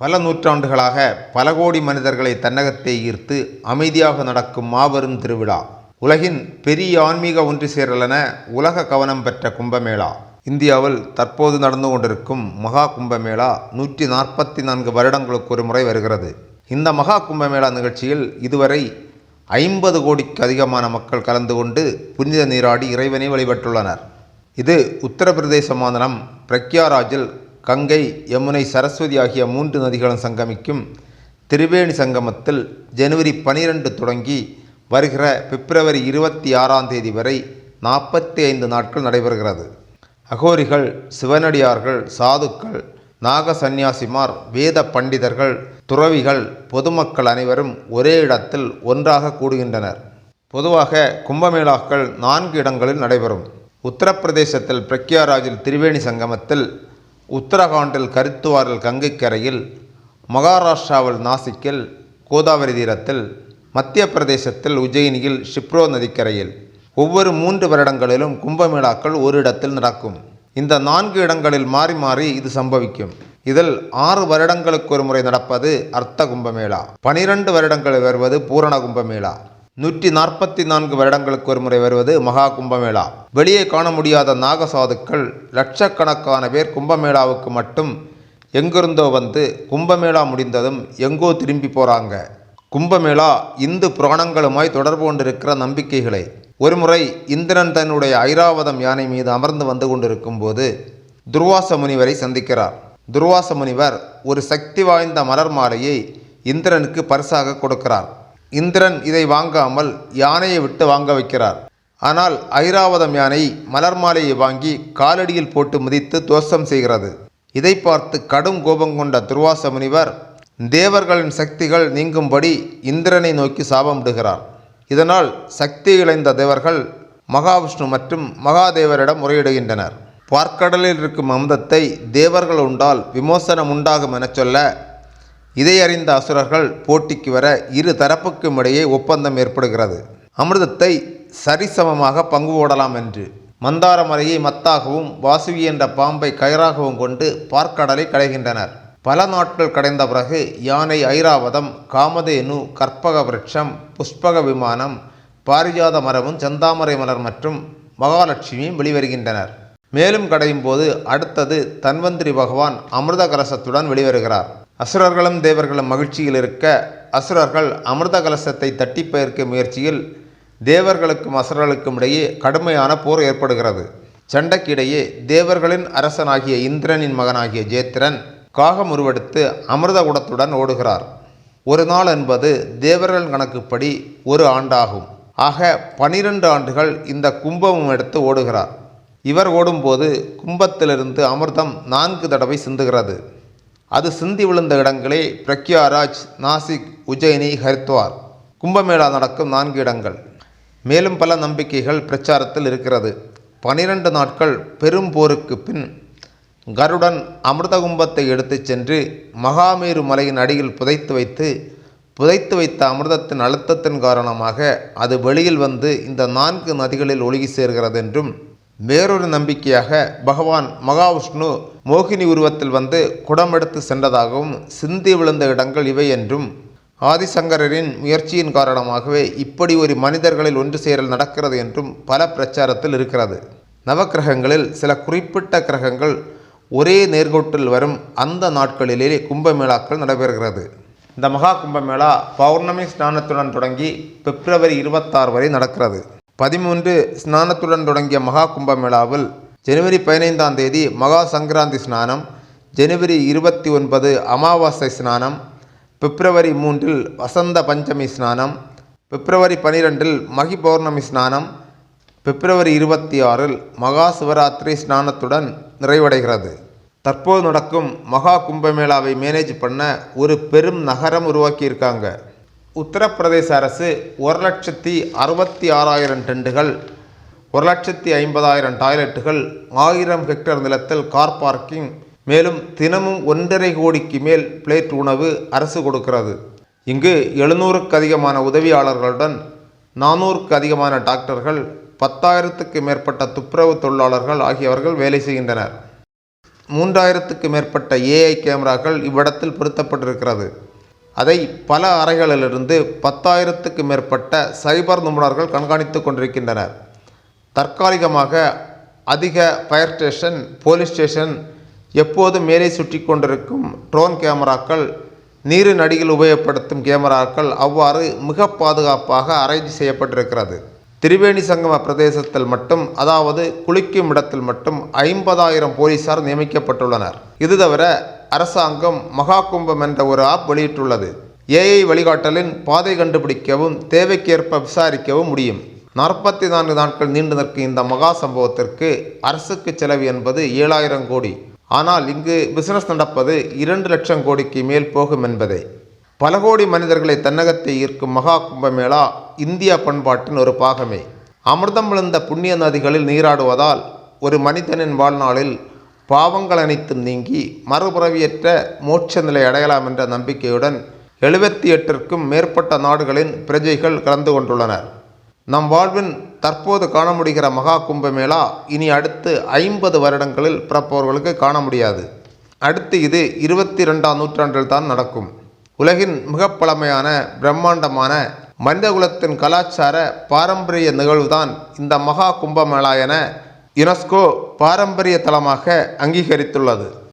பல நூற்றாண்டுகளாக பல கோடி மனிதர்களை தன்னகத்தை ஈர்த்து அமைதியாக நடக்கும் மாபெரும் திருவிழா. உலகின் பெரிய ஆன்மீக ஒன்று சேரலென உலக கவனம் பெற்ற கும்பமேளா. இந்தியாவில் தற்போது நடந்து கொண்டிருக்கும் மகா கும்பமேளா 144 வருடங்களுக்கு ஒரு முறை வருகிறது. இந்த மகா கும்பமேளா நிகழ்ச்சியில் இதுவரை 50 கோடிக்கு அதிகமான மக்கள் கலந்து கொண்டு புனித நீராடி இறைவனை வழிபட்டுள்ளனர். இது உத்தரப்பிரதேச மாநிலம் பிரக்யாராஜில் கங்கை, யமுனை, சரஸ்வதி ஆகிய 3 நதிகளும் சங்கமிக்கும் திரிவேணி சங்கமத்தில் ஜனவரி 12 தொடங்கி வருகிற பிப்ரவரி 26 வரை 45 நாட்கள் நடைபெறுகிறது. அகோரிகள், சிவனடியார்கள், சாதுக்கள், நாக சந்நியாசிமார், வேத பண்டிதர்கள், துறவிகள், பொதுமக்கள் அனைவரும் ஒரே இடத்தில் ஒன்றாக கூடுகின்றனர். பொதுவாக கும்பமேளாக்கள் 4 இடங்களில் நடைபெறும். உத்தரப்பிரதேசத்தில் பிரக்யாராஜில் திரிவேணி சங்கமத்தில், உத்தரகாண்டில் கரித்துவாரில் கங்கைக்கரையில், மகாராஷ்டிராவில் நாசிக்கில் கோதாவரி தீரத்தில், மத்திய பிரதேசத்தில் உஜ்ஜயினியில் ஷிப்ரோ நதிக்கரையில். ஒவ்வொரு 3 வருடங்களிலும் கும்பமேளாக்கள் ஒரு இடத்தில் நடக்கும். இந்த 4 இடங்களில் மாறி மாறி இது சம்பவிக்கும். இதில் 6 வருடங்களுக்கு ஒரு முறை நடப்பது அர்த்த கும்பமேளா, 12 வருடங்களில் வருவது பூரண கும்பமேளா, 144 வருடங்களுக்கு ஒரு முறை வருவது மகா கும்பமேளா. வெளியே காண முடியாத நாகசாதுக்கள் லட்சக்கணக்கான பேர் கும்பமேளாவுக்கு மட்டும் எங்கிருந்தோ வந்து கும்பமேளா முடிந்ததும் எங்கோ திரும்பி போகிறாங்க. கும்பமேளா இந்து புராணங்களுமாய் தொடர்பு கொண்டிருக்கிற நம்பிக்கைகளை. ஒருமுறை இந்திரன் தன்னுடைய ஐராவதம் யானை மீது அமர்ந்து வந்து கொண்டிருக்கும் போது துர்வாச முனிவரை சந்திக்கிறார். துர்வாச முனிவர் ஒரு சக்தி வாய்ந்த மலர் மாலையை இந்திரனுக்கு பரிசாக கொடுக்கிறார். இந்திரன் இதை வாங்காமல் யானையை விட்டு வாங்க வைக்கிறார். ஆனால் ஐராவதம் யானை மலர் மாலையை வாங்கி காலடியில் போட்டு மிதித்து தோஷம் செய்கிறது. இதை பார்த்து கடும் கோபம் கொண்ட துர்வாச முனிவர் தேவர்களின் சக்திகள் நீங்கும்படி இந்திரனை நோக்கி சாபமிடுகிறார். இதனால் சக்தி இழந்த தேவர்கள் மகாவிஷ்ணு மற்றும் மகாதேவரிடம் முறையிடுகின்றனர். பார்க்கடலில் இருக்கும் அமுதத்தை தேவர்கள் உண்டால் விமோசனம் உண்டாகும் என சொல்ல, இதை அறிந்த அசுரர்கள் போட்டிக்கு வர இரு தரப்புக்கும் இடையே ஒப்பந்தம் ஏற்படுகிறது. அமிர்தத்தை சரிசமமாக பங்கு போடலாம் என்று. மந்தார மலையை மத்தாகவும் வாசுவி என்ற பாம்பை கயிறாகவும் கொண்டு பார்க்கடலை கடைகின்றனர். பல நாட்கள் கடைந்த பிறகு யானை ஐராவதம், காமதேனு, கற்பக விருட்சம், புஷ்பக விமானம், பாரிஜாத மரமும், செந்தாமரை மலர் மற்றும் மகாலட்சுமியும் வெளிவருகின்றனர். மேலும் கடையும் போது அடுத்தது தன்வந்திரி பகவான் அமிர்த கலசத்துடன் வெளிவருகிறார். அசுரர்களும் தேவர்களும் மகிழ்ச்சியில் இருக்க, அசுரர்கள் அமிர்த கலசத்தை தட்டி பெயர்க்கும் முயற்சியில் தேவர்களுக்கும் அசுரர்களுக்கும் இடையே கடுமையான போர் ஏற்படுகிறது. சண்டைக்கிடையே தேவர்களின் அரசனாகிய இந்திரனின் மகனாகிய ஜேத்திரன் காகம் உருவெடுத்து அமிர்த குடத்துடன் ஓடுகிறார். ஒரு நாள் என்பது தேவர்கள் கணக்குப்படி ஒரு ஆண்டாகும். ஆக 12 ஆண்டுகள் இந்த கும்பமும் எடுத்து ஓடுகிறார். இவர் ஓடும்போது கும்பத்திலிருந்து அமிர்தம் 4 தடவை சிந்துகிறது. அது சிந்தி விழுந்த இடங்களே பிரக்யாராஜ், நாசிக், உஜ்ஜயினி, ஹரித்வார். கும்பமேளா நடக்கும் 4 இடங்கள். மேலும் பல நம்பிக்கைகள் பிரச்சாரத்தில் இருக்கிறது. 12 நாட்கள் பெரும் போருக்கு பின் கருடன் அமிர்த கும்பத்தை எடுத்துச் சென்று மகாமேரு மலையின் அடியில் புதைத்து வைத்த அமிர்தத்தின் அழுத்தத்தின் காரணமாக அது வெளியில் வந்து இந்த 4 நதிகளில் ஒழுகி சேர்கிறது என்றும், வேறொரு நம்பிக்கையாக பகவான் மகாவிஷ்ணு மோகினி உருவத்தில் வந்து குடமெடுத்து சென்றதாகவும் சிந்தி விழுந்த இடங்கள் இவை என்றும், ஆதிசங்கரரின் முயற்சியின் காரணமாகவே இப்படி ஒரு மனிதர்களில் ஒன்று சேரல் நடக்கிறது என்றும் பல பிரச்சாரத்தில் இருக்கிறது. நவக்கிரகங்களில் சில குறிப்பிட்ட கிரகங்கள் ஒரே நேர்கோட்டில் வரும் அந்த நாட்களிலே கும்பமேளாக்கள் நடைபெறுகிறது. இந்த மகா கும்பமேளா பௌர்ணமி ஸ்நானத்துடன் தொடங்கி பிப்ரவரி 26 வரை நடக்கிறது. 13 ஸ்நானத்துடன் தொடங்கிய மகா கும்பமேளாவில் ஜனவரி 15 மகா சங்கராந்தி ஸ்நானம், ஜனவரி 29 அமாவாசை ஸ்நானம், பிப்ரவரி 3 வசந்த பஞ்சமி ஸ்நானம், பிப்ரவரி 12 மகி பௌர்ணமி ஸ்நானம், பிப்ரவரி 26 மகா சிவராத்திரி ஸ்நானத்துடன் நிறைவடைகிறது. தற்போது நடக்கும் மகா கும்பமேளாவை மேனேஜ் பண்ண ஒரு பெரும் நகரம் உருவாக்கியிருக்காங்க. உத்தரப்பிரதேச அரசு 1,66,000 டெண்டுகள், 1,50,000 டாய்லெட்டுகள், 1000 ஹெக்டேர் நிலத்தில் கார் பார்க்கிங், மேலும் தினமும் 1.5 கோடிக்கு மேல் பிளேட் உணவு அரசு கொடுக்கிறது. இங்கு 700க்கு அதிகமான உதவியாளர்களுடன் 400க்கு அதிகமான டாக்டர்கள், 10,000க்கு மேற்பட்ட துப்புரவு தொழிலாளர்கள் ஆகியவர்கள் வேலை செய்கின்றனர். 3000க்கு மேற்பட்ட ஏஐ கேமராக்கள் இவ்விடத்தில் பொருத்தப்பட்டிருக்கிறது. அதை பல அறைகளிலிருந்து 10,000க்கு மேற்பட்ட சைபர் நிபுணர்கள் கண்காணித்து கொண்டிருக்கின்றனர். தற்காலிகமாக அதிக ஃபயர் ஸ்டேஷன், போலீஸ் ஸ்டேஷன், எப்போதும் மேலே சுற்றி கொண்டிருக்கும் ட்ரோன் கேமராக்கள், நீரின் அடியில் உபயோகப்படுத்தும் கேமராக்கள் அவ்வாறு மிக பாதுகாப்பாக அரேஞ்ச் செய்யப்பட்டிருக்கிறது. திரிவேணி சங்கம பிரதேசத்தில் மட்டும், அதாவது குளிக்கும் இடத்தில் மட்டும் 50,000 போலீசார் நியமிக்கப்பட்டுள்ளனர். இது தவிர அரசாங்கம் மகா கும்பம் என்ற ஒரு ஆப் வெளியிட்டுள்ளது. ஏஐ வழிகாட்டலின் பாதை கண்டுபிடிக்கவும் தேவைக்கேற்ப விசாரிக்கவும் முடியும். 44 நாட்கள் நீண்டு நிற்கும் இந்த மகா சம்பவத்திற்கு அரசுக்கு செலவு என்பது 7,000 கோடி. ஆனால் இங்கு பிசினஸ் நடப்பது 2 லட்சம் கோடிக்கு மேல் போகும் என்பதே. பல கோடி மனிதர்களை தன்னகத்தை ஈர்க்கும் மகா கும்பமேளா இந்திய பண்பாட்டின் ஒரு பாகமே. அமிர்தம் விழுந்த புண்ணிய நதிகளில் நீராடுவதால் ஒரு மனிதனின் வாழ்நாளில் பாவங்கள் அனைத்தும் நீங்கி மறுபிறவியற்ற மோட்ச நிலை அடையலாம் என்ற நம்பிக்கையுடன் 78ற்கும் மேற்பட்ட நாடுகளின் பிரஜைகள் கலந்து கொண்டுள்ளனர். நம் வாழ்வின் தற்போது காண முடிகிற மகா கும்பமேளா இனி அடுத்து 50 வருடங்களில் பிறப்பவர்களுக்கு காண முடியாது. அடுத்து இது 22ஆம் நூற்றாண்டில் தான் நடக்கும். உலகின் மிக பழமையான பிரம்மாண்டமான மனிதகுலத்தின் கலாச்சார பாரம்பரிய நிகழ்வுதான் இந்த மகா கும்பமேளா என யுனெஸ்கோ பாரம்பரிய தலமாக அங்கீகரித்துள்ளது.